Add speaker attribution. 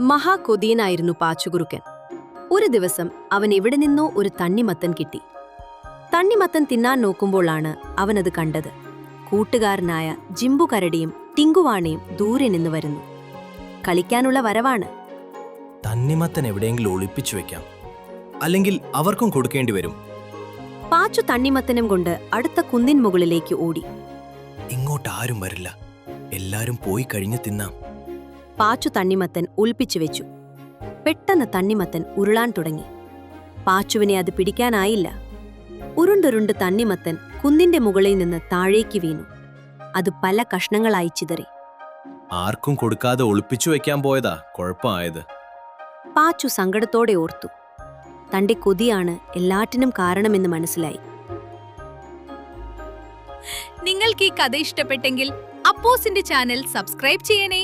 Speaker 1: മഹാകൊതിയനായിരുന്നു പാച്ചുകുറുക്കൻ. ഒരു ദിവസം അവൻ എവിടെ നിന്നോ ഒരു തണ്ണിമത്തൻ കിട്ടി. തണ്ണിമത്തൻ തിന്നാൻ നോക്കുമ്പോഴാണ് അവനത് കണ്ടത്. കൂട്ടുകാരനായ ജിംബുകരടിയും ടിങ്കുവാണിയും ദൂരെ നിന്ന് വരുന്നു. കളിക്കാനുള്ള വരവാണ്.
Speaker 2: തണ്ണിമത്തൻ എവിടെയെങ്കിലും ഒളിപ്പിച്ചു വെക്കാം, അല്ലെങ്കിൽ അവർക്കും കൊടുക്കേണ്ടി വരും.
Speaker 1: പാച്ചു തണ്ണിമത്തനും കൊണ്ട് അടുത്ത കുന്നിൻ മുകളിലേക്ക് ഓടി.
Speaker 2: ഇങ്ങോട്ട് ആരും വരില്ല, എല്ലാരും പോയി കഴിഞ്ഞ് തിന്നാം.
Speaker 1: പാച്ചു തണ്ണിമത്തൻ ഒളിപ്പിച്ചു വെച്ചു. പെട്ടെന്ന് തണ്ണിമത്തൻ ഉരുളാൻ തുടങ്ങി. പാച്ചുവിനെ അത് പിടിക്കാനായില്ല. ഉരുണ്ടുരുണ്ട് തണ്ണിമത്തൻ കുന്നിന്റെ മുകളിൽ നിന്ന് താഴേക്ക് വീണു. അത് പല കഷ്ണങ്ങളായി ചിതറി.
Speaker 2: ആർക്കും കൊടുക്കാതെ ഒളിപ്പിച്ചു വെക്കാൻ പോയതാ കുഴപ്പമായത്.
Speaker 1: പാച്ചു സങ്കടത്തോടെ ഓർത്തു. തന്റെ കൊതിയാണ് എല്ലാറ്റിനും കാരണമെന്ന് മനസ്സിലായി.
Speaker 3: നിങ്ങൾക്ക് ഈ കഥ ഇഷ്ടപ്പെട്ടെങ്കിൽ അപ്പോസിന്റെ ചാനൽ സബ്സ്ക്രൈബ് ചെയ്യണേ.